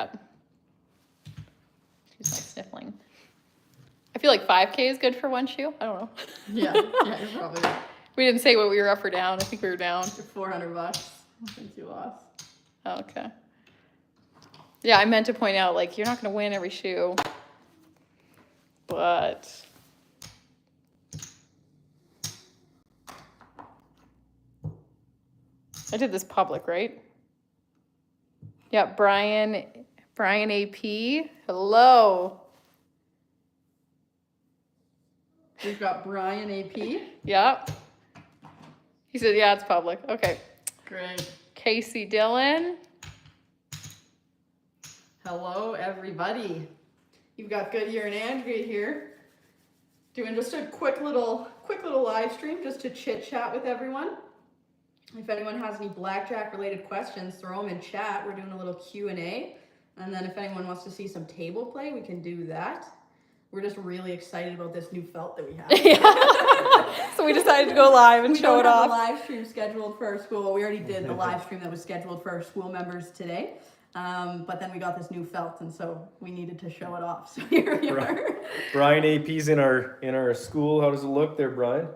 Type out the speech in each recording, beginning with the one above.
cat. She's not sniffling. I feel like 5K is good for one shoe. I don't know. Yeah, you're probably right. We didn't say what we were up or down. I think we were down. $400. I think you lost. Oh, okay. Yeah, I meant to point out, like, you're not going to win every shoe. But I did this public, right? Yeah, Brian AP. Hello. We've got Brian AP. Yep. He said, yeah, it's public. Okay. Great. Casey Dillon. Hello, everybody. You've got Goodyear and Andrea here, doing just a quick little live stream just to chit chat with everyone. If anyone has any blackjack related questions, throw them in chat. We're doing a little Q&A, and then if anyone wants to see some table play, we can do that. We're just really excited about this new felt that we have. Yeah. So we decided to go live and show it off. We don't have a live stream scheduled for our school. We already did the live stream that was scheduled for our school members today. But then we got this new felt, and so we needed to show it off. So here we are. Brian AP's in our school. How does it look there, Brian?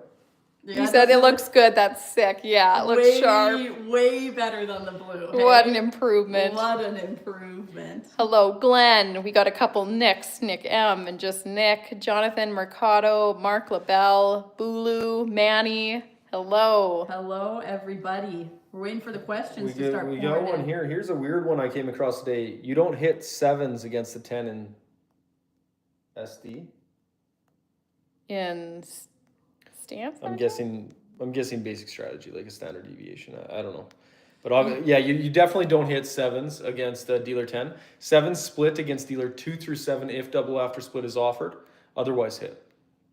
Yeah, You said it looks good. That's sick. Yeah, it looks sharp. Way better than the blue. Hey? What an improvement. What an improvement. Hello, Glenn. We got a couple Nicks, Nick M and just Nick, Jonathan Mercado, Mark LaBelle, Bulu, Manny. Hello. Hello, everybody. We're waiting for the questions to start We pouring got one in. here. Here's a weird one I came across today. You don't hit 7s against the 10 in SD. In stance? I'm guessing basic strategy, like a standard deviation. I don't know. But yeah, you definitely don't hit 7s against dealer 10. 7s split against dealer 2 through 7 if double after split is offered. Otherwise hit.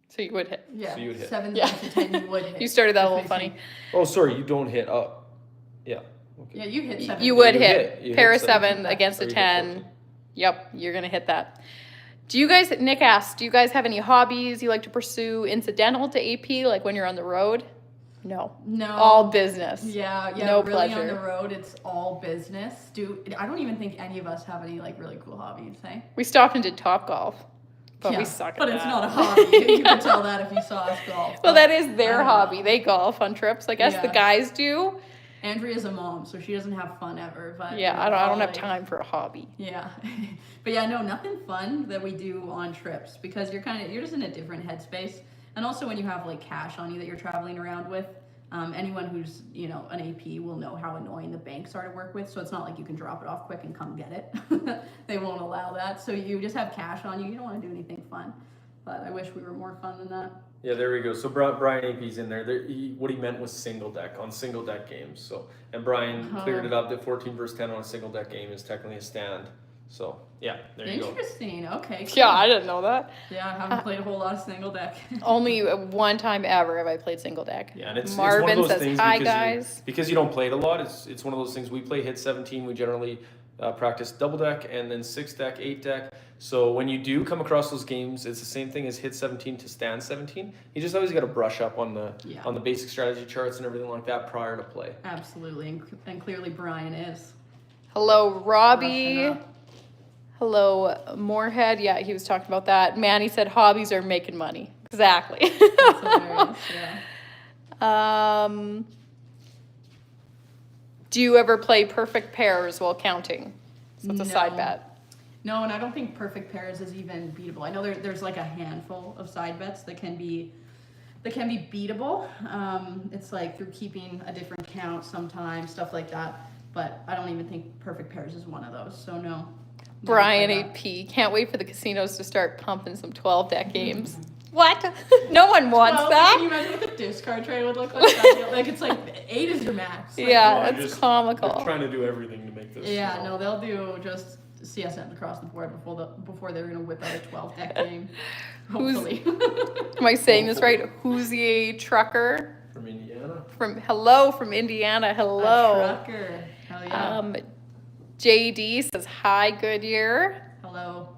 So you would hit. Yeah, So you would hit. 7 Yeah. to 10 you would hit. You started that a little funny. Oh, sorry, you don't hit up. Yeah. Okay. Yeah, you hit 7. You would You hit. hit Pair of 7. 7 against Or a you hit 10. 14. Yep, you're going to hit that. Do you guys, Nick asked, do you guys have any hobbies you like to pursue incidental to AP, like when you're on the road? No. No. All business. Yeah, No really pleasure. on the road, it's all business. I don't even think any of us have any like really cool hobbies, hey? We stopped and did Top Golf, but Yeah, we suck at but that. it's not a hobby. You can tell that if you saw us golf. Well, but that is I their don't hobby. know. They golf on trips. I guess the Yeah. guys do. Andrea's a mom, so she doesn't have fun ever. But Yeah, we're I all, don't have like- time for a hobby. Yeah, but yeah, no, nothing fun that we do on trips because you're just in a different headspace, and also when you have like cash on you that you're traveling around with, anyone who's an AP will know how annoying the banks are to work with. So it's not like you can drop it off quick and come get it. They won't allow that. So you just have cash on you. You don't want to do anything fun. But I wish we were more fun than that. Yeah, there we go. So Brian AP's in there. What he meant was single deck on single deck games. So and Brian cleared it up that 14 versus 10 on a single deck game is technically a stand. So yeah, there you go. Interesting. Okay. Cool. Yeah, I didn't know that. Yeah, I haven't played a whole lot of single deck. Only one time ever have I played single deck. Yeah, and it's Marvin one of those says, things hi, because guys. because you don't play it a lot. It's one of those things. We play hit 17. We generally practice double deck and then 6 deck, 8 deck. So when you do come across those games, it's the same thing as hit 17 to stand 17. You just always got to brush up on the basic strategy charts and everything like that prior to play. Absolutely, and clearly Brian is. Hello, Robbie. Brushing up. Hello, Moorhead. Yeah, he was talking about that. Manny said hobbies are making money. Exactly. That's hilarious. Yeah. Do you ever play perfect pairs while counting? So it's a side No. bet. No, and I don't think perfect pairs is even beatable. I know there's like a handful of side bets that can be beatable. It's like through keeping a different count sometimes, stuff like that. But I don't even think perfect pairs is one of those. So no. Brian Never play that. AP. Can't wait for the casinos to start pumping some 12 deck games. What? No one wants Well, that. Can you imagine what the discard tray would look like? Like it's like 8 is your max. Like, Yeah, They're that's comical. They're trying to do everything to make this. Yeah, no, they'll do just CSN across the board before they're gonna whip out a 12 deck game. Hopefully. Am I saying this right? Hoosier Trucker From Indiana. from Indiana. Hello. A trucker. Hell yeah. JD says hi, Goodyear. Hello.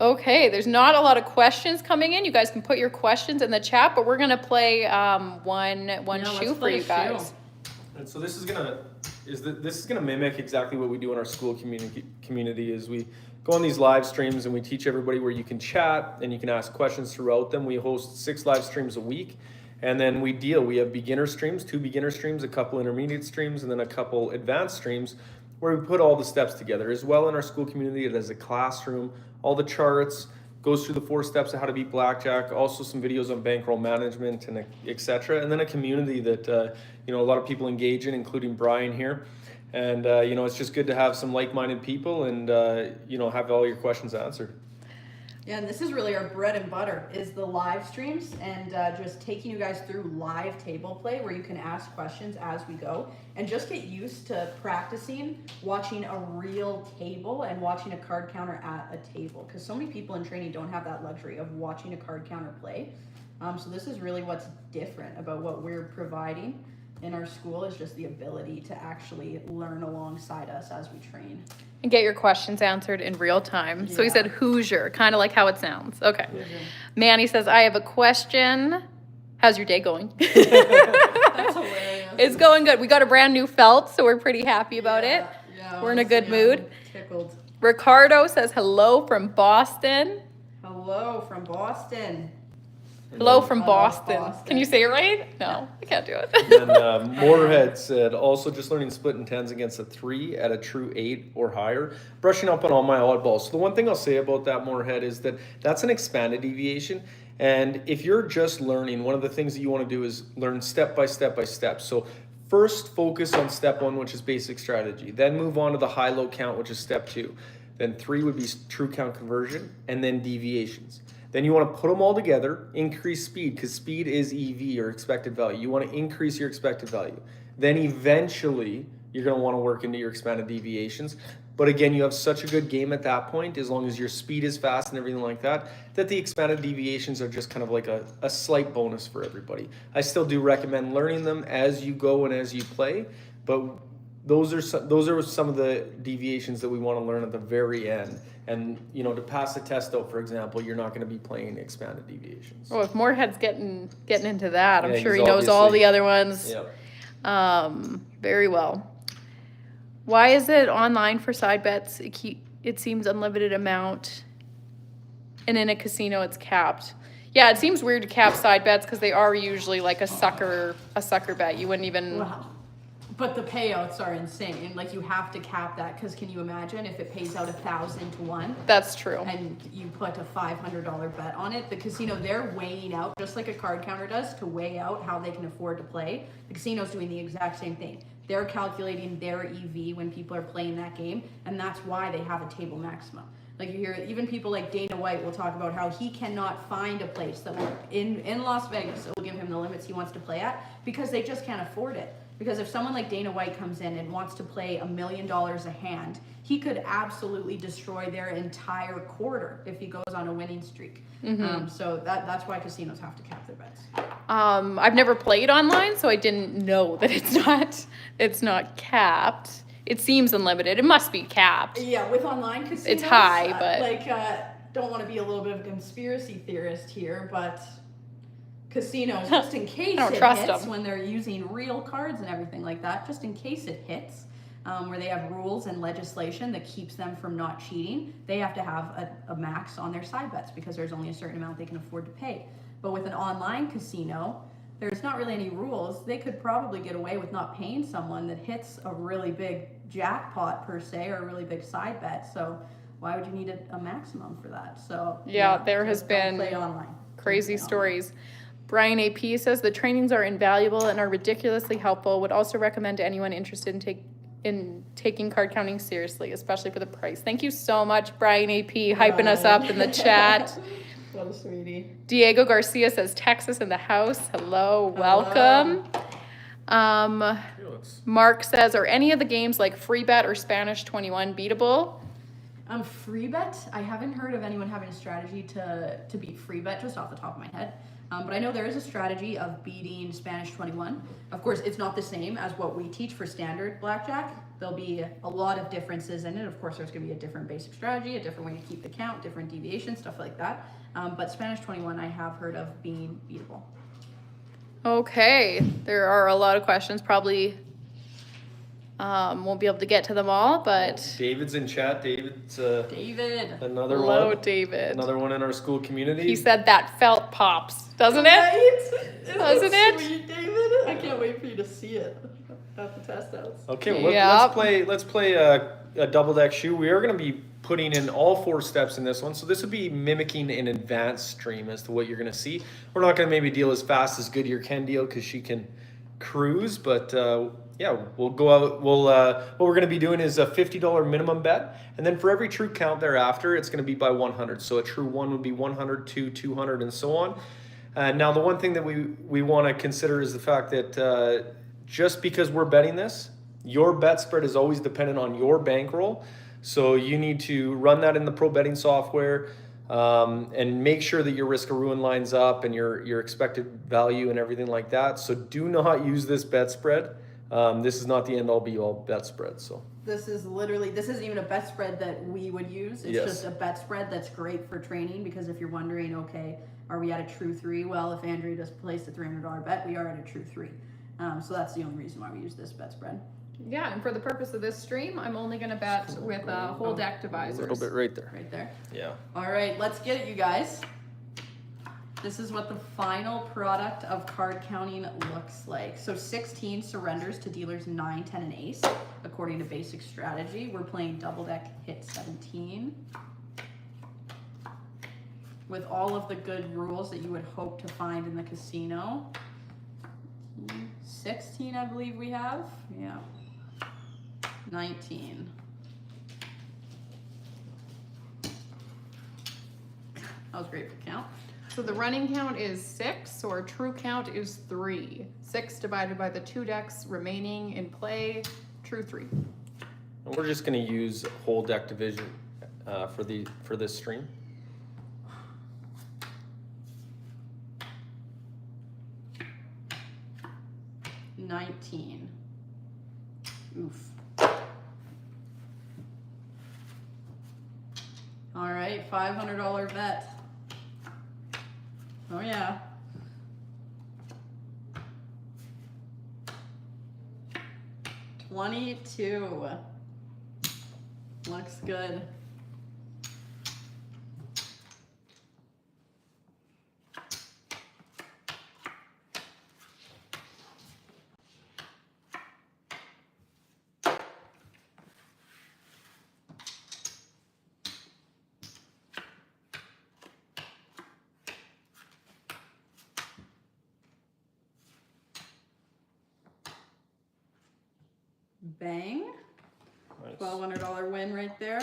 Okay, there's not a lot of questions coming in. You guys can put your questions in the chat, but we're gonna play one Yeah, shoe let's for play you a guys. shoe. And so this is gonna is that this is going to mimic exactly what we do in our school community is we go on these live streams and we teach everybody where you can chat and you can ask questions throughout them. We host 6 live streams a week, and then we have beginner streams, 2 beginner streams, a couple intermediate streams, and then a couple advanced streams where we put all the steps together. As well, in our school community, it has a classroom, all the charts, goes through the 4 steps of how to beat blackjack, also some videos on bankroll management and etc. And then a community that a lot of people engage in, including Brian here. And it's just good to have some like-minded people and have all your questions answered. Yeah, and this is really our bread and butter, is the live streams and just taking you guys through live table play where you can ask questions as we go and just get used to practicing watching a real table and watching a card counter at a table, because so many people in training don't have that luxury of watching a card counter play. So this is really what's different about what we're providing in our school, is just the ability to actually learn alongside us as we train. And get your questions answered in real time. So he said Hoosier, kind of like how it sounds. Okay. Hoosier. Manny says, I have a question. How's your day going? That's hilarious. It's going good. We got a brand new felt, so we're pretty happy about it. Yeah, We're in a good I'm mood. Tickled. Ricardo says hello from Boston. Hello from Boston. Hello from Boston. Boston. Can you say it right? No, I can't do it. And Motorhead said, also just learning split and tens against a 3 at a true 8 or higher, brushing up on all my oddballs. So the one thing I'll say about that, Motorhead, is that that's an expanded deviation. And if you're just learning, one of the things that you want to do is learn step by step by step. So first focus on step 1, which is basic strategy. Then move on to the high-low count, which is step 2. Then 3 would be true count conversion, and then deviations. Then you want to put them all together, increase speed, because speed is EV, or expected value. You want to increase your expected value. Then eventually, you're going to want to work into your expanded deviations. But again, you have such a good game at that point, as long as your speed is fast and everything like that, that the expanded deviations are just kind of like a slight bonus for everybody. I still do recommend learning them as you go and as you play, but those are some of the deviations that we want to learn at the very end. And to pass a test out, for example, you're not going to be playing expanded deviations. Well, if Moorhead's getting into that, I'm Yeah, sure he's he knows all obviously- the other ones. Yep. Very well. Why is it online for side bets? It seems unlimited amount, and in a casino it's capped. Yeah, it seems weird to cap side bets because they are usually like a sucker bet. You wouldn't even. Wow. But the payouts are insane. Like, you have to cap that, because can you imagine if it pays out 1,000 to 1 That's true. and you put a $500 bet on it? The casino, they're weighing out, just like a card counter does, to weigh out how they can afford to play. The casino's doing the exact same thing. They're calculating their EV when people are playing that game, and that's why they have a table maximum. Like, you hear even people like Dana White will talk about how he cannot find a place that will, in Las Vegas, that will give him the limits he wants to play at, because they just can't afford it. Because if someone like Dana White comes in and wants to play $1 million a hand, he could absolutely destroy their entire quarter if he goes on a winning streak. So that's why casinos have to cap their bets. I've never played online, so I didn't know that it's not capped. It seems unlimited. It must be capped. Yeah, with online casinos, It's high, but don't want to be a little bit of a conspiracy theorist here, but casinos, just in case don't it trust hits, them. when they're using real cards and everything like that, just in case it hits, where they have rules and legislation that keeps them from not cheating, they have to have a max on their side bets, because there's only a certain amount they can afford to pay. But with an online casino, there's not really any rules. They could probably get away with not paying someone that hits a really big jackpot per se, or a really big side bet. So why would you need a maximum for that? So Yeah, there has just don't been play online. crazy Don't play online. stories. Brian AP says the trainings are invaluable and are ridiculously helpful. Would also recommend to anyone interested in taking card counting seriously, especially for the price. Thank you so much, Brian AP, hyping us up in the chat. What a sweetie. Diego Garcia says Texas in the house. Hello, welcome. Mark says, are any of the games like free bet or Spanish 21 beatable? Free bet, I haven't heard of anyone having a strategy to beat free bet just off the top of my head. But I know there is a strategy of beating Spanish 21. Of course, it's not the same as what we teach for standard blackjack. There'll be a lot of differences in it. Of course, there's going to be a different basic strategy, a different way to keep the count, different deviations, stuff like that. But Spanish 21 I have heard of being beatable. Okay, there are a lot of questions, probably Won't be able to get to them all, but David's in chat. David's David. another hello, one. David. Another one in our school community. He said that felt pops, doesn't it? Right? Doesn't it? Sweet, David. I can't wait for you to see it at the test house. Okay, well, Yep. let's play a double deck shoe. We are going to be putting in all 4 steps in this one, so this would be mimicking an advanced stream as to what you're going to see. We're not going to maybe deal as fast as Goodyear can deal because she can cruise, but yeah, we'll go out. What we're going to be doing is a $50 minimum bet, and then for every true count thereafter, it's going to be by 100. So a true 1 would be 100, 2, 200, and so on. Now, the one thing that we want to consider is the fact that just because we're betting this, your bet spread is always dependent on your bankroll. So you need to run that in the pro betting software and make sure that your risk of ruin lines up and your expected value and everything like that. So do not use this bet spread. This is not the end all be all bet spread. So This isn't even a bet spread that we would use. It's just a bet spread that's great for training, because if you're wondering, okay, are we at a true 3? Well, if Andrea just placed a $300 bet, we are at a true 3. So that's the only reason why we use this bet spread. Yeah, and for the purpose of this stream, I'm only going to bet with whole deck advisors. a little bit right there. Right there. Yeah. All right, let's get it, you guys. This is what the final product of card counting looks like. So 16 surrenders to dealers 9, 10, and ace, according to basic strategy. We're playing double deck hit 17. With all of the good rules that you would hope to find in the casino. 16, I believe we have. Yeah. 19. That was great for count. So the running count is 6, so our true count is 3. 6 divided by the 2 decks remaining in play, true 3. And we're just going to use whole deck division for this stream. Oof. All right, $500 bet. Oh yeah. $22. Looks good. Bang. Nice. $1,200 win right there.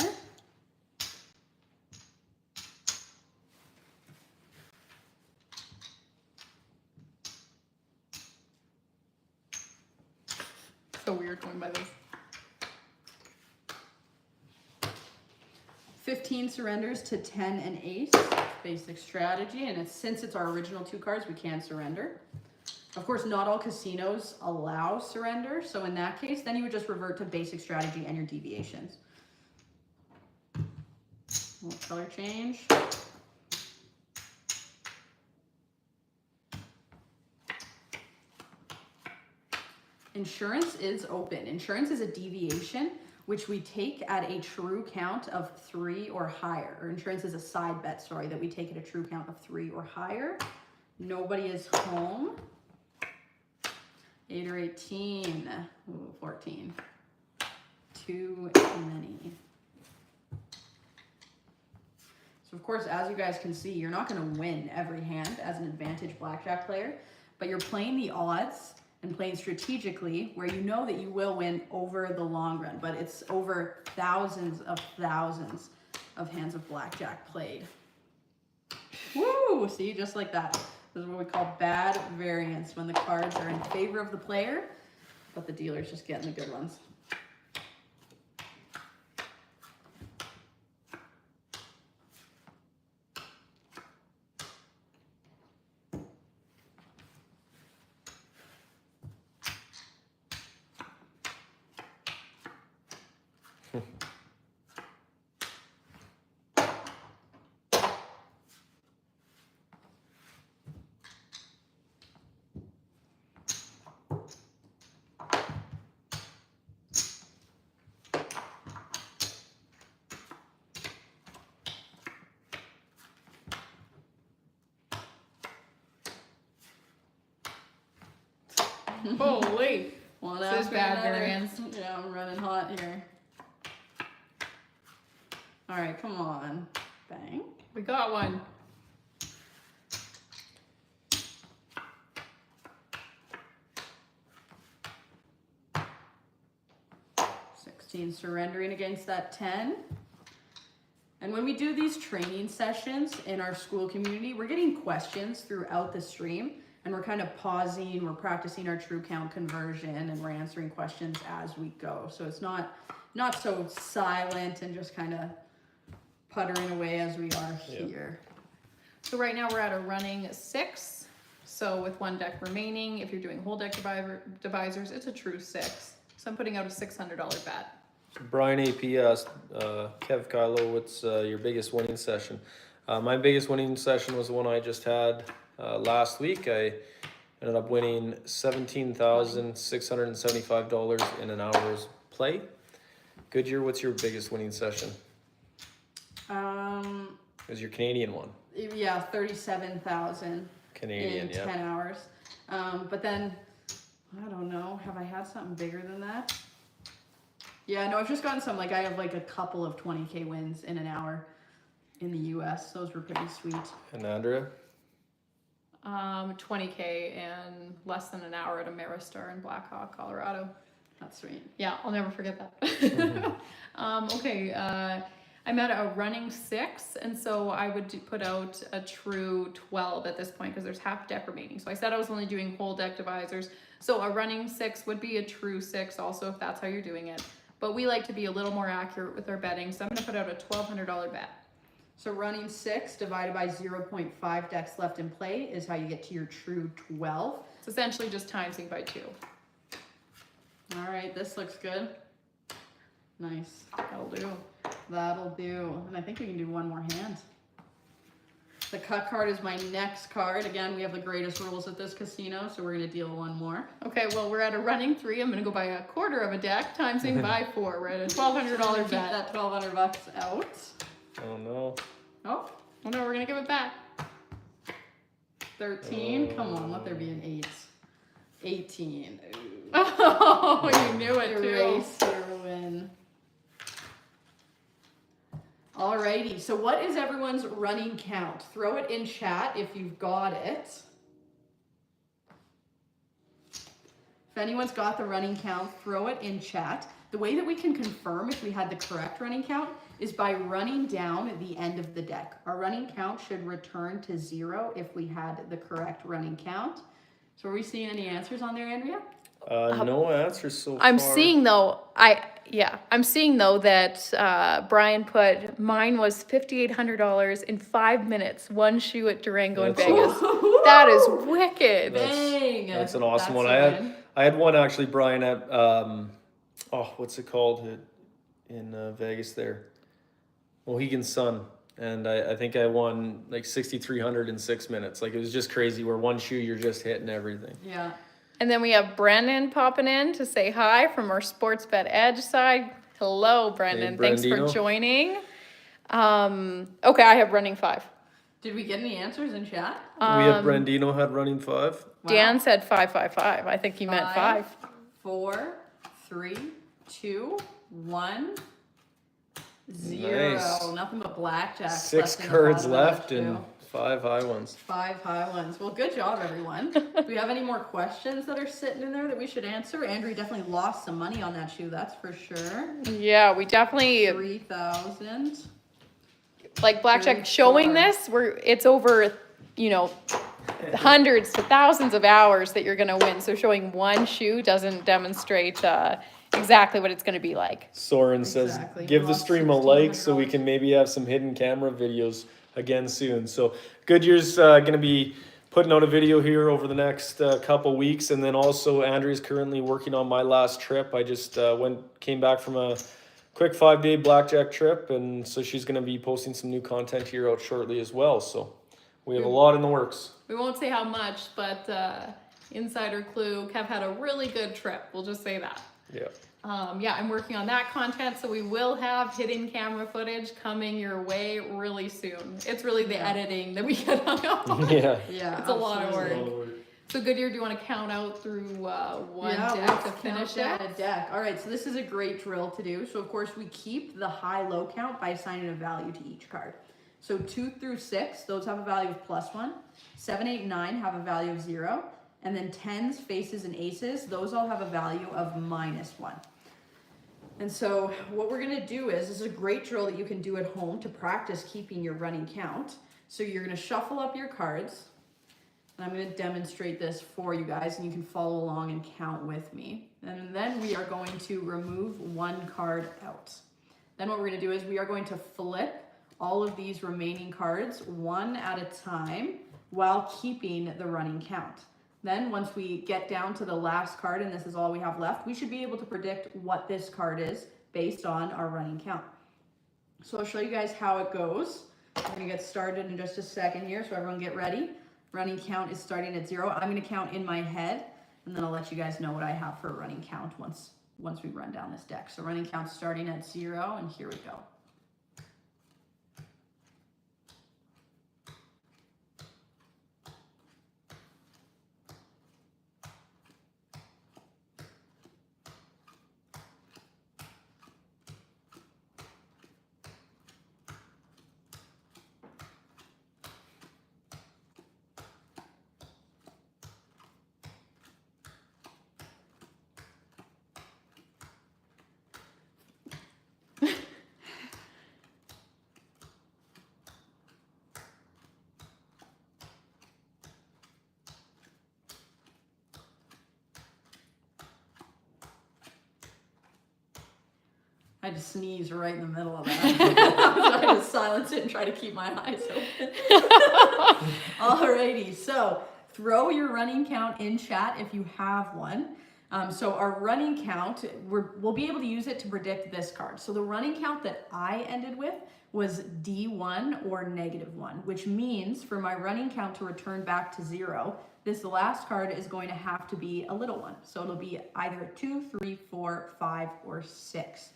So weird going by this. 15 surrenders to 10 and ace. Basic strategy, and since it's our original 2 cards, we can surrender. Of course, not all casinos allow surrender, so in that case, then you would just revert to basic strategy and your deviations. Little color change. Insurance is open. Insurance is a deviation, which we take at a true count of 3 or higher. Or insurance is a side bet, sorry, that we take at a true count of 3 or higher. Nobody is home. 8 or 18. Ooh, 14. Too many. So of course, as you guys can see, you're not going to win every hand as an advantage blackjack player, but you're playing the odds and playing strategically where you know that you will win over the long run, but it's over thousands of hands of blackjack played. Woo! See, just like that. This is what we call bad variance, when the cards are in favor of the player, but the dealer's just getting the good ones. Holy. One This is after bad another. variance. Yeah, I'm running hot here. All right, come on. Bang. We got one. Surrendering against that 10. And when we do these training sessions in our school community, we're getting questions throughout the stream, and we're kind of pausing, we're practicing our true count conversion, and we're answering questions as we go. So it's not so silent and just kind of puttering away as we are here. So right now we're at a running 6. So with one deck remaining, if you're doing whole deck divisors, it's a true 6. So I'm putting out a $600 bet. Brian AP asked, Kev Kylo, what's your biggest winning session? My biggest winning session was the one I just had last week. I ended up winning $17,675 in an hour's play. Goodyear, what's your biggest winning session? It was your Canadian one. Yeah, 37,000 Canadian, in 10 hours. But then, I don't know, have I had something bigger than that? Yeah, no, I've just gotten some, like I have like a couple of 20K wins in an hour in the US. Those were pretty sweet. And Andrea? 20K and less than an hour at Ameristar in Blackhawk, Colorado. That's sweet. Yeah, I'll never forget that. Okay, I'm at a running 6, and so I would put out a true 12 at this point because there's half deck remaining. So I said I was only doing whole deck divisors. So a running 6 would be a true 6 also if that's how you're doing it. But we like to be a little more accurate with our betting, so I'm gonna put out a $1,200 bet. So running 6 divided by 0.5 decks left in play is how you get to your true 12. It's essentially just timesing by 2. All right, this looks good. Nice. That'll do. That'll do. And I think we can do one more hand. The cut card is my next card. Again, we have the greatest rules at this casino, so we're gonna deal one more. Okay, well, we're at a running 3. I'm gonna go buy a quarter of a deck, timesing by 4. We're at a $1,200 Keep bet. that $1,200 out. Oh no. Oh, Oh no, we're gonna give it back. 13. Come on, let there be an 8. 18. Ooh. Oh, you knew it too. Erase your win. Alrighty, so what is everyone's running count? Throw it in chat if you've got it. If anyone's got the running count, throw it in chat. The way that we can confirm if we had the correct running count is by running down the end of the deck. Our running count should return to 0 if we had the correct running count. So are we seeing any answers on there, Andrea? No answers so far. I'm seeing though, I'm seeing though that Brian put mine was $5,800 in 5 minutes. One shoe at Durango in Vegas. That is wicked. Bang! That's an awesome That's one. a win. I had one actually, Brian, at what's it called in Vegas there? Mohegan Sun. And I think I won like 6,300 in 6 minutes. Like it was just crazy where one shoe you're just hitting everything. Yeah. And then we have Brendan popping in to say hi from our Sports Bet Edge side. Hello, Brendan. Hey, Thanks for Brandino. joining. Okay, I have running 5. Did we get any answers in chat? We have Brandino had running 5. Dan said 555. I think he meant 5. 4, 3, 2, 1, 0. Nice. Nothing but blackjack. 6 cards left and 5 high ones. 5 high ones. Well, good job, everyone. Do we have any more questions that are sitting in there that we should answer? Andrew definitely lost some money on that shoe, that's for sure. Yeah, we definitely 3,000. like blackjack 34. showing this. It's over, hundreds to thousands of hours that you're gonna win. So showing one shoe doesn't demonstrate exactly what it's gonna be like. Soren says, Exactly. give the Lost stream a like so we $1,600. can maybe have some hidden camera videos again soon. So Goodyear's going to be putting out a video here over the next couple weeks. And then also Andrea's currently working on my last trip. I just came back from a quick 5-day blackjack trip. And so she's going to be posting some new content here out shortly as well. So we have a lot in the works. We won't say how much, but insider clue, Kev had a really good trip. We'll just say that. Yeah. I'm working on that content, so we will have hidden camera footage coming your way really soon. It's really the editing that we get hung up on. Yeah. Yeah. It's a lot of absolutely. work. So Goodyear, do you want to count out through one deck let's to finish count it? down a deck. All right, so this is a great drill to do. So of course we keep the high-low count by assigning a value to each card. So 2 through 6, those have a value of +1. 7, 8, 9 have a value of 0. And then 10s, faces, and aces, those all have a value of -1. And so what we're gonna do is, this is a great drill that you can do at home to practice keeping your running count. So you're gonna shuffle up your cards. And I'm going to demonstrate this for you guys, and you can follow along and count with me. And then we are going to remove one card out. Then what we're going to do is we are going to flip all of these remaining cards one at a time while keeping the running count. Then once we get down to the last card, and this is all we have left, we should be able to predict what this card is based on our running count. So I'll show you guys how it goes. I'm going to get started in just a second here, so everyone get ready. Running count is starting at 0. I'm going to count in my head, and then I'll let you guys know what I have for a running count once we run down this deck. So running count starting at 0, and here we go. I had to sneeze right in the middle of that. I had to silence it and try to keep my eyes open. Alrighty, so throw your running count in chat if you have one. So our running count, we'll be able to use it to predict this card. So the running count that I ended with was D1 or -1, which means for my running count to return back to 0, this last card is going to have to be a little one. So it'll be either 2, 3, 4, 5, or 6.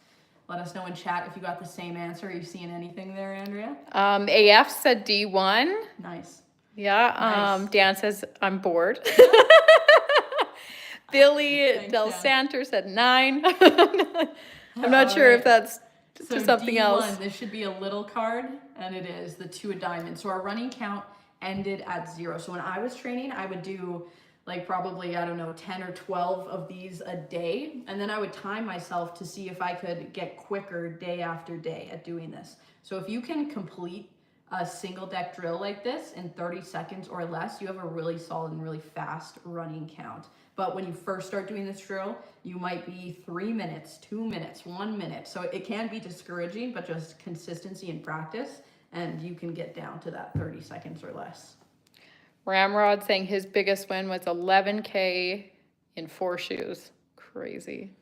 Let us know in chat if you got the same answer. Are you seeing anything there, Andrea? AF said D1. Nice. Yeah. Nice. Dan says I'm bored. Billy Thanks, Del Dan. Santer said 9. I'm not sure if that's So something D1, else. this should be a little card, and it is the 2 of diamonds. So our running count ended at 0. So when I was training, I would do like probably, I don't know, 10 or 12 of these a day. And then I would time myself to see if I could get quicker day after day at doing this. So if you can complete a single deck drill like this in 30 seconds or less, you have a really solid and really fast running count. But when you first start doing this drill, you might be 3 minutes, 2 minutes, 1 minute. So it can be discouraging, but just consistency and practice, and you can get down to that 30 seconds or less. Ramrod saying his biggest win was 11K in 4 shoes. Crazy.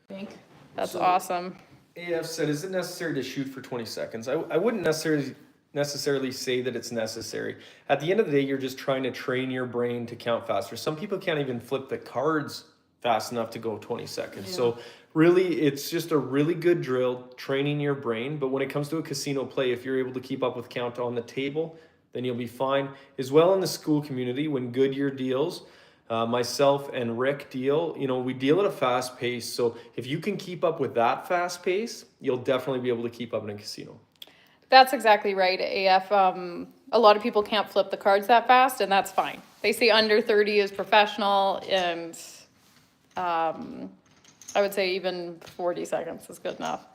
That's So- awesome. AF said, is it necessary to shoot for 20 seconds? I wouldn't necessarily say that it's necessary. At the end of the day, you're just trying to train your brain to count faster. Some people can't even flip the cards fast enough to go 20 seconds. Yeah. So really, it's just a really good drill, training your brain. But when it comes to a casino play, if you're able to keep up with count on the table, then you'll be fine. As well in the school community, when Goodyear deals, myself and Rick deal, we deal at a fast pace. So if you can keep up with that fast pace, you'll definitely be able to keep up in a casino. That's exactly right, AF. A lot of people can't flip the cards that fast, and that's fine. They say under 30 is professional, and I would say even 40 seconds is good enough.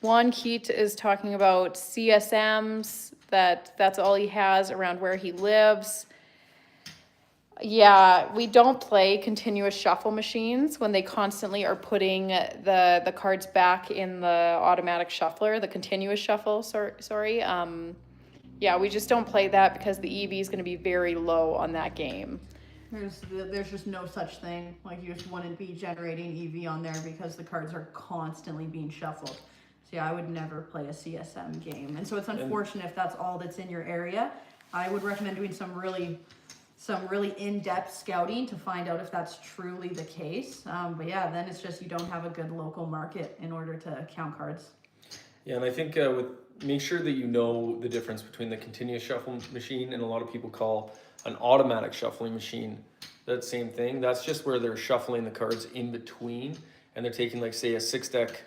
Juan Keat is talking about CSMs, that's all he has around where he lives. Yeah, we don't play continuous shuffle machines when they constantly are putting the cards back in the automatic shuffler, the continuous shuffle, sorry. Yeah, we just don't play that because the EV is going to be very low on that game. There's just no such thing. Like, you just wouldn't be generating EV on there because the cards are constantly being shuffled. So yeah, I would never play a CSM game. And so it's unfortunate if that's all that's in your area. I would recommend doing some really in-depth scouting to find out if that's truly the case. But yeah, then it's just you don't have a good local market in order to count cards. Yeah, and I think make sure that you know the difference between the continuous shuffle machine and a lot of people call An automatic shuffling machine, that same thing. That's just where they're shuffling the cards in between, and they're taking, like, say, a 6-deck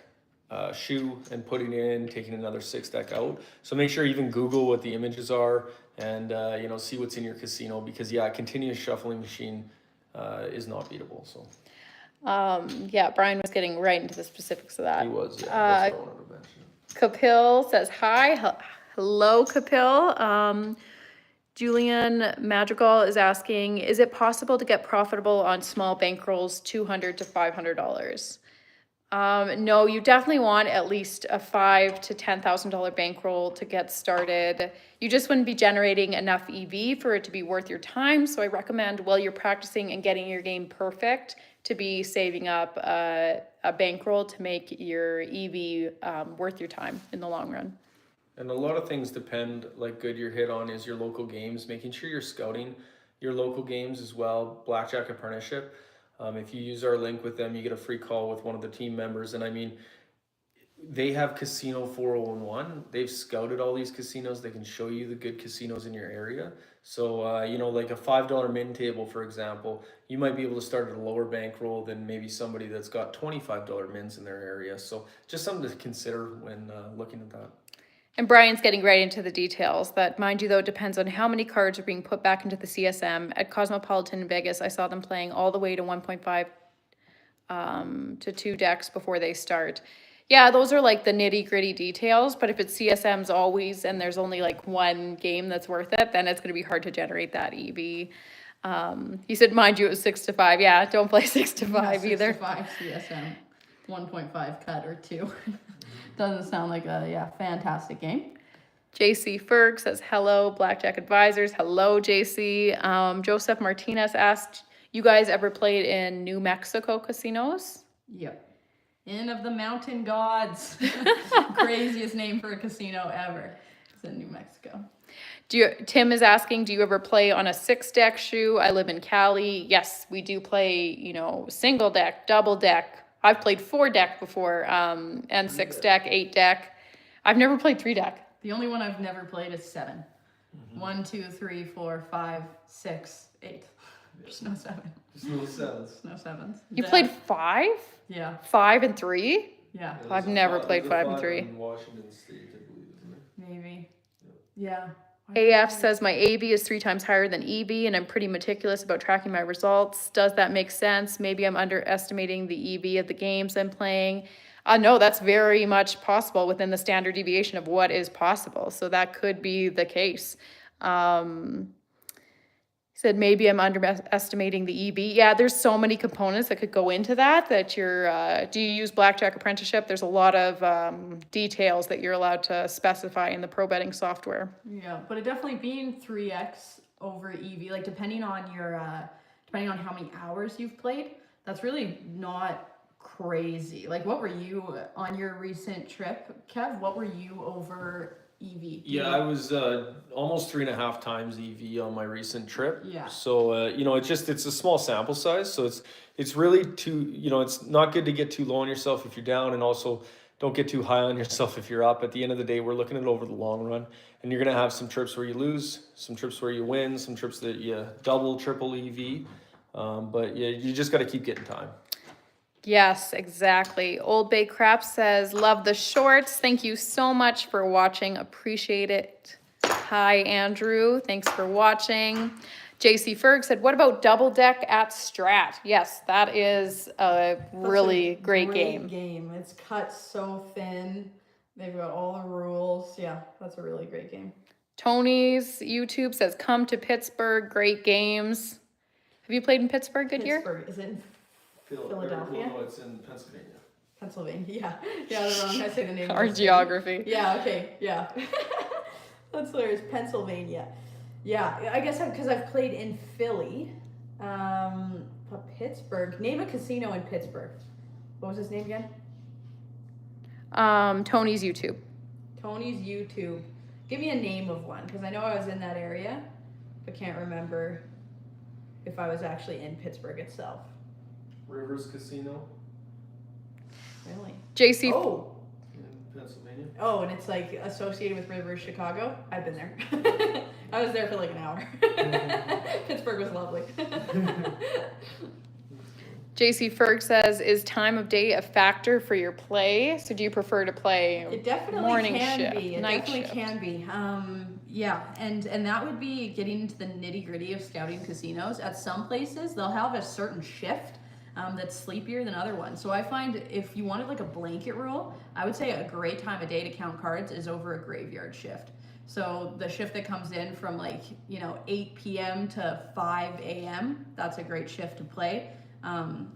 shoe and putting it in, taking another 6-deck out. So make sure you even Google what the images are and see what's in your casino, because a continuous shuffling machine is not beatable. So Brian was getting right into the specifics of that. he was. Yeah, that's what I wanted to mention. Kapil says hi. Hello, Kapil. Julian Madrigal is asking, is it possible to get profitable on small bankrolls, $200 to $500? No, you definitely want at least a $5,000 to $10,000 bankroll to get started. You just wouldn't be generating enough EV for it to be worth your time. So I recommend, while you're practicing and getting your game perfect, to be saving up a bankroll to make your EV worth your time in the long run. And a lot of things depend, like Goodyear hit on, is your local games, making sure you're scouting your local games as well. Blackjack Apprenticeship. If you use our link with them, you get a free call with one of the team members. And I mean, they have Casino 401. They've scouted all these casinos. They can show you the good casinos in your area. So, like a $5 min table, for example, you might be able to start at a lower bankroll than maybe somebody that's got $25 mins in their area. So just something to consider when looking at that. And Brian's getting right into the details. That, mind you, though, depends on how many cards are being put back into the CSM. At Cosmopolitan in Vegas, I saw them playing all the way to 1.5 to 2 decks before they start. Yeah, those are like the nitty gritty details, but if it's CSMs always and there's only like one game that's worth it, then it's going to be hard to generate that EV. He said, mind you, it was 6 to 5. Yeah, don't play 6 to 5 either. 6 to 5 CSM, 1.5 cut or 2. Doesn't sound like a fantastic game. JC Ferg says, hello, Blackjack Advisors. Hello, JC. Joseph Martinez asked, you guys ever played in New Mexico casinos? Yep. Inn of the Mountain Gods. Craziest name for a casino ever. It's in New Mexico. Tim is asking, do you ever play on a 6-deck shoe? I live in Cali. Yes, we do play, single deck, double deck. I've played 4-deck before, and 6-deck, 8-deck. I've never played 3-deck. The only one I've never played is 7. Mm-hmm. 1, 2, 3, 4, 5, 6, 8. There's no 7. There's no 7s. No 7s. You played 5? Yeah. 5 and 3? Yeah. I've never played 5 and 3. In Washington State, I believe, isn't it? Maybe. Yeah. AF says my AV is 3 times higher than EV, and I'm pretty meticulous about tracking my results. Does that make sense? Maybe I'm underestimating the EV of the games I'm playing. No, that's very much possible within the standard deviation of what is possible. So that could be the case. He said maybe I'm underestimating the EV. Yeah, there's so many components that could go into that you're, do you use Blackjack Apprenticeship? There's a lot of details that you're allowed to specify in the pro betting software. Yeah, but it definitely being 3x over EV, like depending on how many hours you've played, that's really not crazy. Like, what were you on your recent trip, Kev? What were you over EV? Yeah, I was almost 3.5 times EV on my recent trip. Yeah. So it's a small sample size, so it's really it's not good to get too low on yourself if you're down, and also don't get too high on yourself if you're up. At the end of the day, we're looking at it over the long run, and you're gonna have some trips where you lose, some trips where you win, some trips that you double, triple EV. But yeah, you just got to keep getting time. Yes, exactly. Old Bay Crap says, love the shorts. Thank you so much for watching. Appreciate it. Hi, Andrew. Thanks for watching. JC Ferg said, what about Double Deck at Strat? Yes, that is a really great game. It's cut so thin. They've got all the rules. Yeah, that's a really great game. Tony's YouTube says, come to Pittsburgh. Great games. Have you played in Pittsburgh, Goodyear? Pittsburgh. Is it in Philadelphia? No, it's in Pennsylvania. Pennsylvania, yeah. They're wrong. I say the name. Our geography. Yeah, okay, yeah. That's hilarious. Pennsylvania. Yeah, I guess because I've played in Philly. But Pittsburgh. Name a casino in Pittsburgh. What was his name again? Tony's YouTube. Tony's YouTube. Give me a name of one, because I know I was in that area, but can't remember if I was actually in Pittsburgh itself. Rivers Casino. Really? JC. Oh. In Pennsylvania. Oh, and it's like associated with Rivers, Chicago. I've been there. I was there for like an hour. Pittsburgh was lovely. JC Ferg says, is time of day a factor for your play? So do you prefer to play It definitely morning can shift, be. It night definitely shift? can be. Yeah, and that would be getting into the nitty gritty of scouting casinos. At some places, they'll have a certain shift that's sleepier than other ones. So I find if you wanted like a blanket rule, I would say a great time of day to count cards is over a graveyard shift. So the shift that comes in from 8 p.m. to 5 a.m., that's a great shift to play.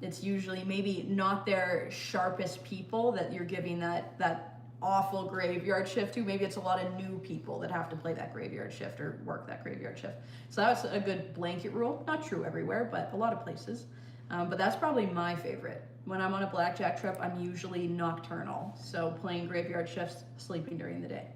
It's usually maybe not their sharpest people that you're giving that awful graveyard shift to. Maybe it's a lot of new people that have to play that graveyard shift or work that graveyard shift. So that's a good blanket rule. Not true everywhere, but a lot of places. But that's probably my favorite. When I'm on a blackjack trip, I'm usually nocturnal. So playing graveyard shifts, sleeping during the day.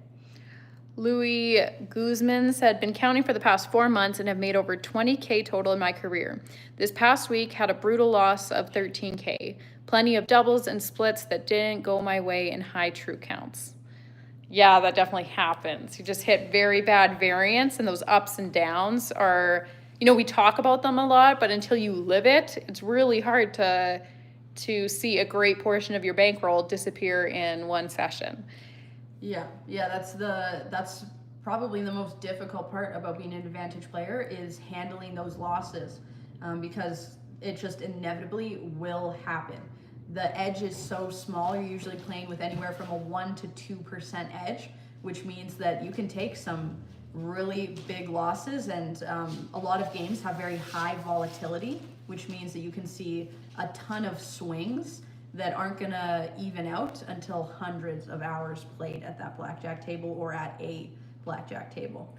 Louis Guzman said, been counting for the past 4 months and have made over 20K total in my career. This past week had a brutal loss of 13K. Plenty of doubles and splits that didn't go my way in high true counts. Yeah, that definitely happens. You just hit very bad variance, and those ups and downs are, we talk about them a lot, but until you live it, it's really hard to see a great portion of your bankroll disappear in one session. Yeah, that's probably the most difficult part about being an advantage player is handling those losses, because it just inevitably will happen. The edge is so small, you're usually playing with anywhere from a 1 to 2% edge, which means that you can take some really big losses, and a lot of games have very high volatility, which means that you can see a ton of swings that aren't gonna even out until hundreds of hours played at that blackjack table or at a blackjack table.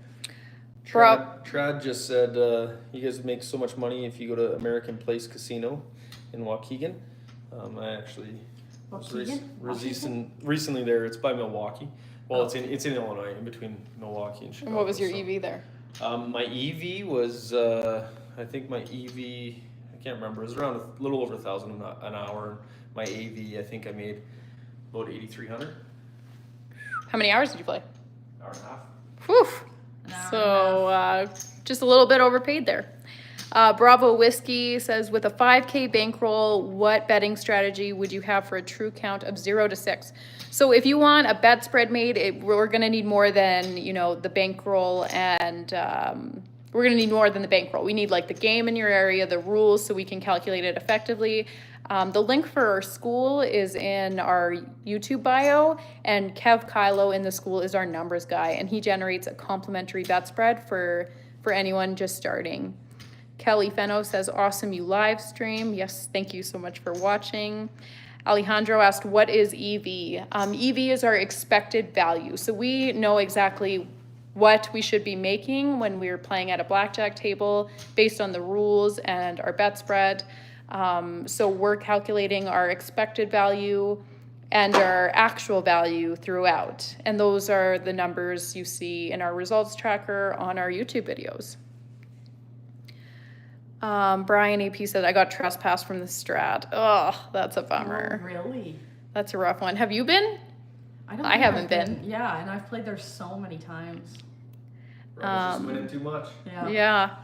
Trad just said, you guys make so much money if you go to American Place Casino in Waukegan. I actually was recently there. It's by Milwaukee. Well, it's in Illinois, in between Milwaukee and Chicago. And what was your EV there? My EV was, I think my EV, I can't remember. It was around a little over 1,000 an hour. My AV, I think I made about 8,300. How many hours did you play? Hour and a half. Whew. So just a little bit overpaid there. Bravo Whiskey says, with a 5K bankroll, what betting strategy would you have for a true count of 0 to 6? So if you want a bet spread made, we're going to need more than, the bankroll, and we're going to need more than the bankroll. We need like the game in your area, the rules, so we can calculate it effectively. The link for our school is in our YouTube bio, and Kev Kylo in the school is our numbers guy, and he generates a complimentary bet spread for anyone just starting. Kelly Fenno says, awesome, you live stream. Yes, thank you so much for watching. Alejandro asked, what is EV? EV is our expected value. So we know exactly what we should be making when we're playing at a blackjack table based on the rules and our bet spread. So we're calculating our expected value and our actual value throughout. And those are the numbers you see in our results tracker on our YouTube videos. Brian AP said, I got trespassed from the Strat. Oh, that's a bummer. Oh, really? That's a rough one. Have you been? I haven't been. Yeah, and I've played there so many times. Just winning too much. Yeah.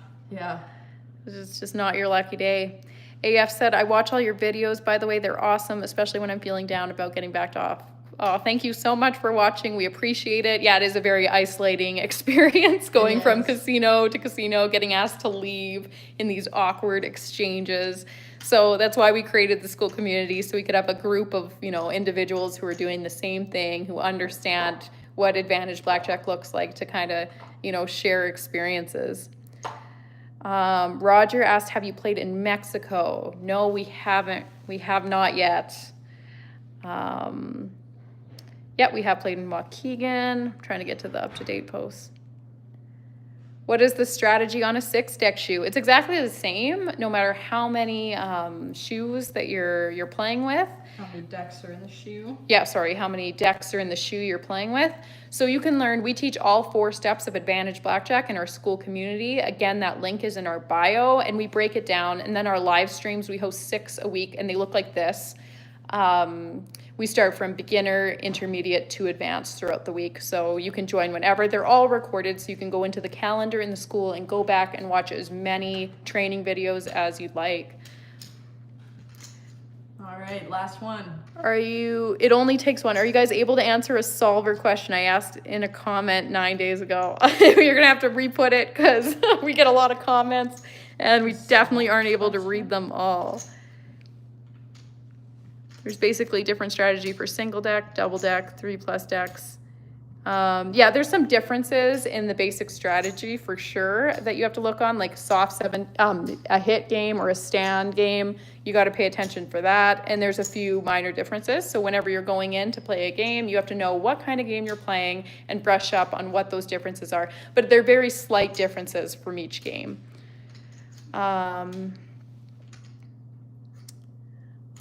It's just not your lucky day. AF said, I watch all your videos, by the way. They're awesome, especially when I'm feeling down about getting backed off. Oh, thank you so much for watching. We appreciate it. Yeah, it is a very isolating experience going from casino to casino, getting asked to leave in these awkward exchanges. So that's why we created the school community, so we could have a group of, individuals who are doing the same thing, who understand what advantage blackjack looks like, to kind of, share experiences. Roger asked, have you played in Mexico? No, we haven't. We have not yet. Yeah, we have played in Waukegan. I'm trying to get to the up-to-date posts. What is the strategy on a 6-deck shoe? It's exactly the same, no matter how many shoes that you're playing with. How many decks are in the shoe? Yeah, sorry, how many decks are in the shoe you're playing with. So you can learn, we teach all 4 steps of Advantage Blackjack in our school community. Again, that link is in our bio, and we break it down. And then our live streams, we host 6 a week, and they look like this. we start from beginner, intermediate to advanced throughout the week. So you can join whenever. They're all recorded, so you can go into the calendar in the school and go back and watch as many training videos as you'd like. All right, last one. It only takes one. Are you guys able to answer a solver question I asked in a comment 9 days ago? You're gonna have to re-put it because we get a lot of comments and we definitely aren't able to read them all. There's basically different strategy for single deck, double deck, 3+ decks. Yeah, there's some differences in the basic strategy for sure that you have to look on, like soft 7, a hit game or a stand game. You got to pay attention for that. And there's a few minor differences. So whenever you're going in to play a game, you have to know what kind of game you're playing and brush up on what those differences are. But they're very slight differences from each game.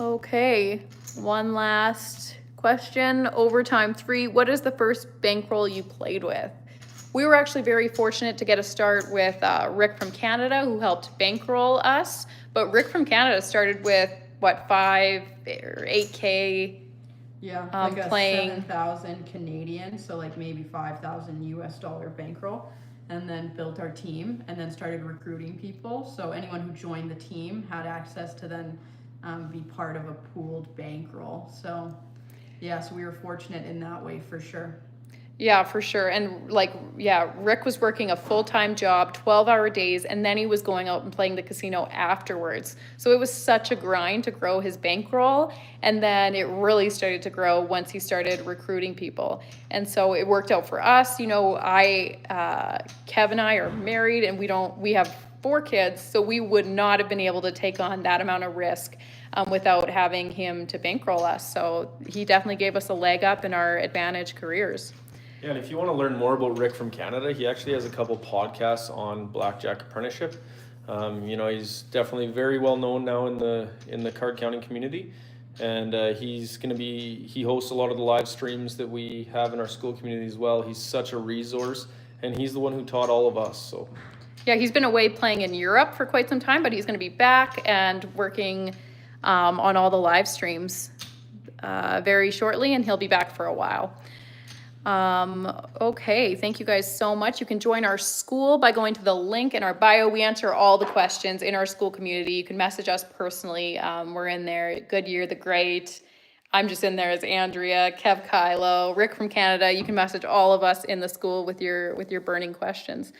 Okay, one last question. Overtime 3, what is the first bankroll you played with? We were actually very fortunate to get a start with Rick from Canada, who helped bankroll us. But Rick from Canada started with, what, 5 or 8K? Yeah, like a playing 7,000 Canadian, so like maybe 5,000 US dollar bankroll, and then built our team and then started recruiting people. So anyone who joined the team had access to then be part of a pooled bankroll. So yeah, so we were fortunate in that way for sure. Yeah, for sure. And like, yeah, Rick was working a full-time job, 12-hour days, and then he was going out and playing the casino afterwards. So it was such a grind to grow his bankroll. And then it really started to grow once he started recruiting people. And so it worked out for us. You know, Kev and I are married and we have 4 kids. So we would not have been able to take on that amount of risk without having him to bankroll us. So he definitely gave us a leg up in our advantage careers. Yeah, and if you want to learn more about Rick from Canada, he actually has a couple podcasts on Blackjack Apprenticeship. You know, he's definitely very well known now in the card counting community, and he hosts a lot of the live streams that we have in our school community as well. He's such a resource, and he's the one who taught all of us. So yeah, he's been away playing in Europe for quite some time, but he's going to be back and working on all the live streams very shortly, and he'll be back for a while. Okay, thank you guys so much. You can join our school by going to the link in our bio. We answer all the questions in our school community. You can message us personally. We're in there. Goodyear the Great. I'm just in there as Andrea, Kev Kylo, Rick from Canada. You can message all of us in the school with your burning questions.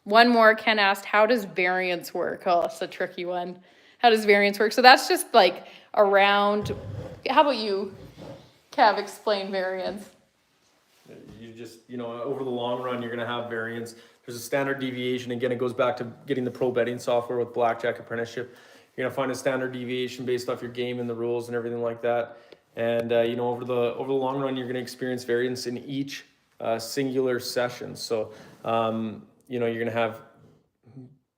One more, Ken asked, how does variance work? Oh, that's a tricky one. How does variance work? So that's just like around, how about you, Kev, explain variance? You just, you know, over the long run, you're going to have variance. There's a standard deviation. Again, it goes back to getting the pro betting software with Blackjack Apprenticeship. You're going to find a standard deviation based off your game and the rules and everything like that. And, you know, over the long run, you're going to experience variance in each singular session. So, you know, you're going to have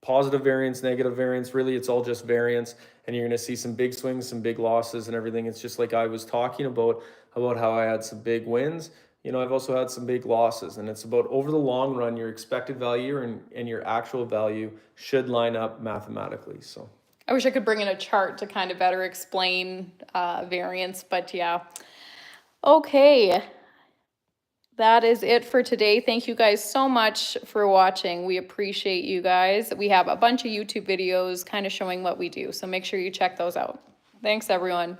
positive variance, negative variance. Really, it's all just variance. And you're going to see some big swings, some big losses and everything. It's just like I was talking about how I had some big wins. You know, I've also had some big losses, and it's about over the long run, your expected value and your actual value should line up mathematically. So I wish I could bring in a chart to kind of better explain variance, but yeah. Okay, that is it for today. Thank you guys so much for watching. We appreciate you guys. We have a bunch of YouTube videos kind of showing what we do, so make sure you check those out. Thanks, everyone.